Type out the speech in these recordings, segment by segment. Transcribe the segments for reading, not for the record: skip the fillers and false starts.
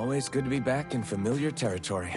Always good to be back in familiar territory.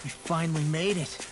We finally made it.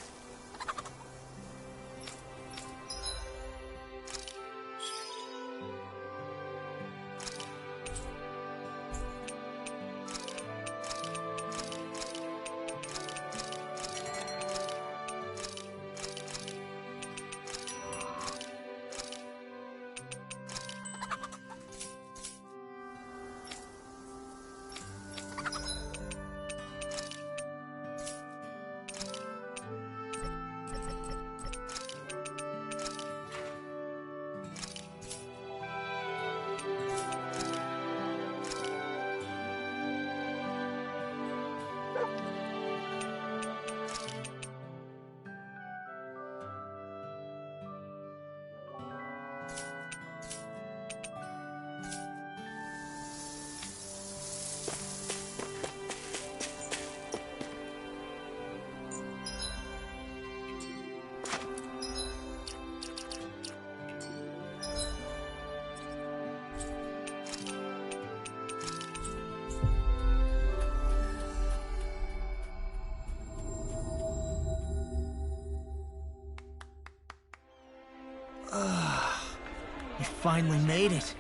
We finally made it.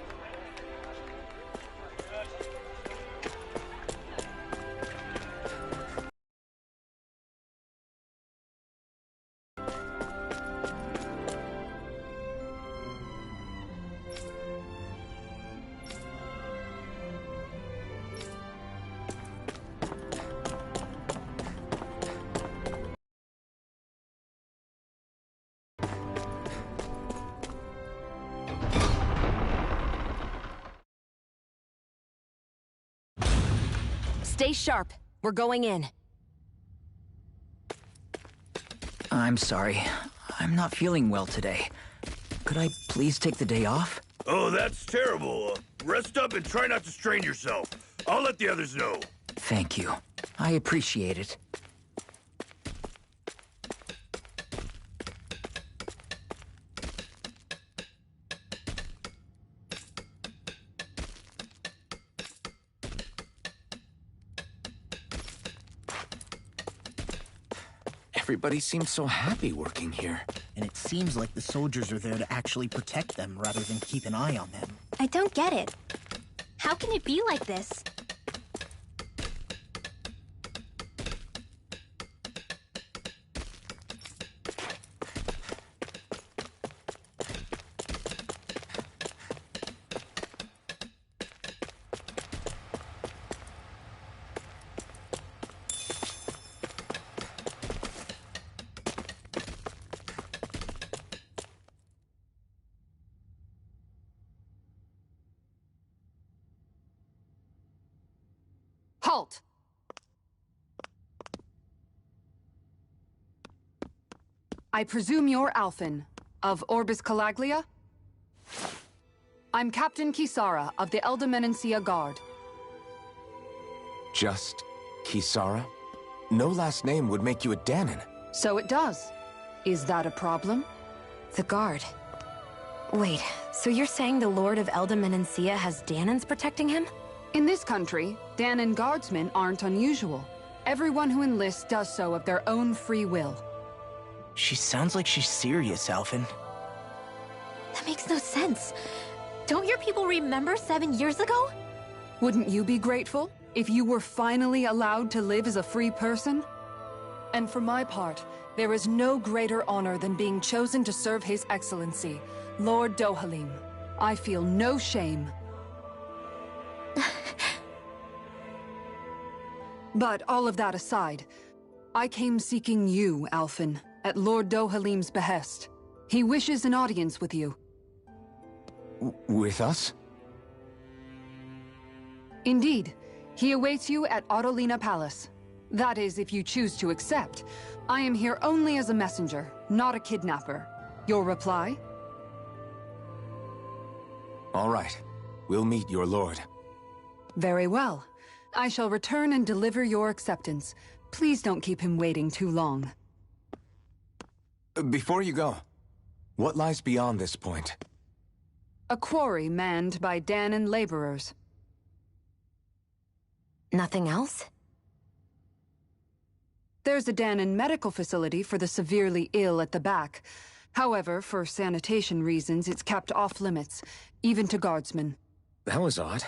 Stay sharp. We're going in. I'm sorry. I'm not feeling well today. Could I please take the day off? Oh, that's terrible. Rest up and try not to strain yourself. I'll let the others know. Thank you. I appreciate it. Everybody seems so happy working here. And it seems like the soldiers are there to actually protect them rather than keep an eye on them. I don't get it. How can it be like this? Halt! I presume you're Alphen, of Orbis Calaglia? I'm Captain Kisara of the Elder Guard. Just Kisara? No last name would make you a Danon. So it does. Is that a problem? The guard. Wait, so you're saying the Lord of Elda Menancia has Danons protecting him? In this country, Danon guardsmen aren't unusual. Everyone who enlists does so of their own free will. She sounds like she's serious, Alphen. That makes no sense. Don't your people remember 7 years ago? Wouldn't you be grateful if you were finally allowed to live as a free person? And for my part, there is no greater honor than being chosen to serve His Excellency, Lord Dohalim. I feel no shame. But all of that aside, I came seeking you, Alphen, at Lord Dohalim's behest. He wishes an audience with you. With us? Indeed. He awaits you at Autolina Palace. That is, if you choose to accept. I am here only as a messenger, not a kidnapper. Your reply? All right. We'll meet your lord. Very well. I shall return and deliver your acceptance. Please don't keep him waiting too long. Before you go, what lies beyond this point? A quarry manned by Danon laborers. Nothing else? There's a Danon medical facility for the severely ill at the back. However, for sanitation reasons, it's kept off limits, even to guardsmen. That was odd.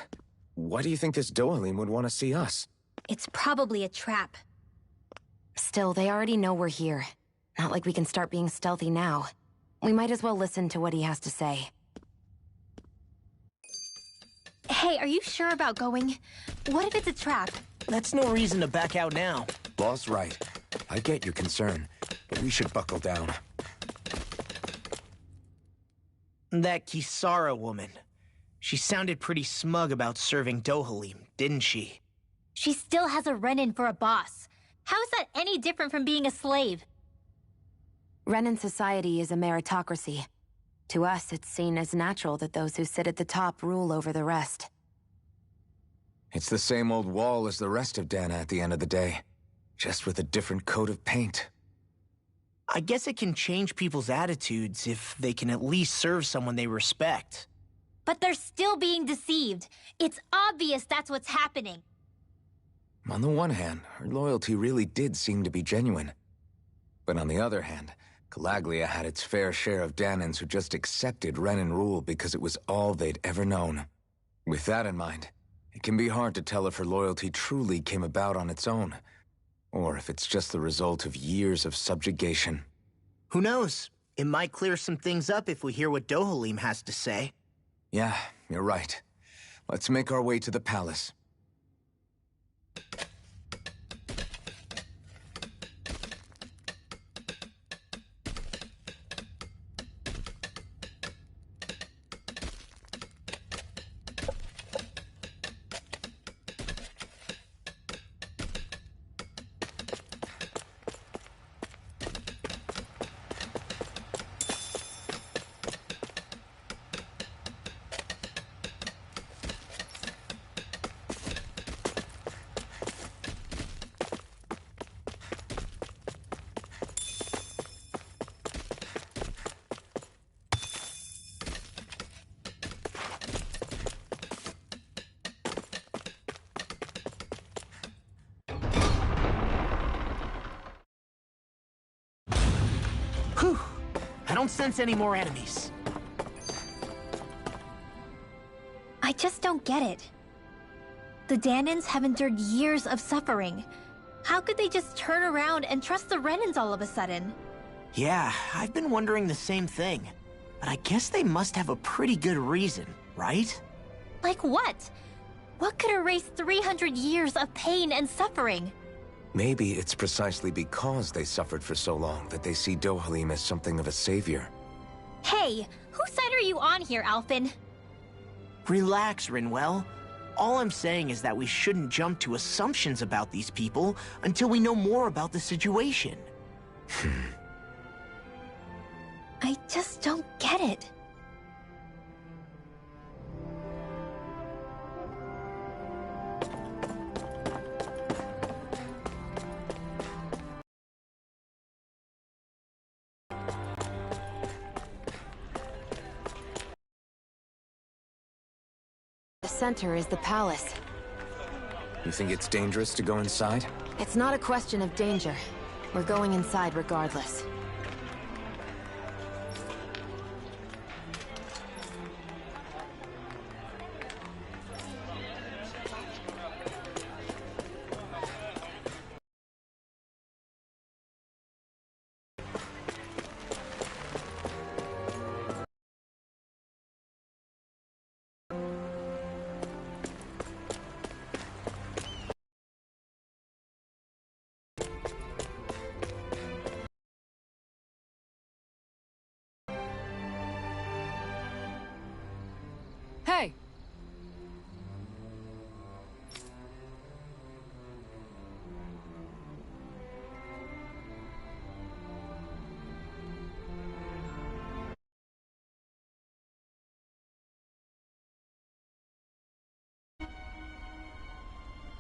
Why do you think this Dohalim would want to see us? It's probably a trap. Still, they already know we're here. Not like we can start being stealthy now. We might as well listen to what he has to say. Hey, are you sure about going? What if it's a trap? That's no reason to back out now. Law's right. I get your concern, but we should buckle down. That Kisara woman. She sounded pretty smug about serving Dohalim, didn't she? She still has a Renin for a boss. How is that any different from being a slave? Renin society is a meritocracy. To us, it's seen as natural that those who sit at the top rule over the rest. It's the same old wall as the rest of Dana at the end of the day, just with a different coat of paint. I guess it can change people's attitudes if they can at least serve someone they respect. But they're still being deceived. It's obvious that's what's happening. On the one hand, her loyalty really did seem to be genuine. But on the other hand, Calaglia had its fair share of Danans who just accepted Renin rule because it was all they'd ever known. With that in mind, it can be hard to tell if her loyalty truly came about on its own, or if it's just the result of years of subjugation. Who knows? It might clear some things up if we hear what Dohalim has to say. Yeah, you're right. Let's make our way to the palace. Whew! I don't sense any more enemies. I just don't get it. The Danans have endured years of suffering. How could they just turn around and trust the Renins all of a sudden? Yeah, I've been wondering the same thing. But I guess they must have a pretty good reason, right? Like what? What could erase 300 years of pain and suffering? Maybe it's precisely because they suffered for so long that they see Dohalim as something of a savior. Hey, whose side are you on here, Alphen? Relax, Rinwell. All I'm saying is that we shouldn't jump to assumptions about these people until we know more about the situation. I just don't get it. The center is the palace. You think it's dangerous to go inside? It's not a question of danger. We're going inside regardless.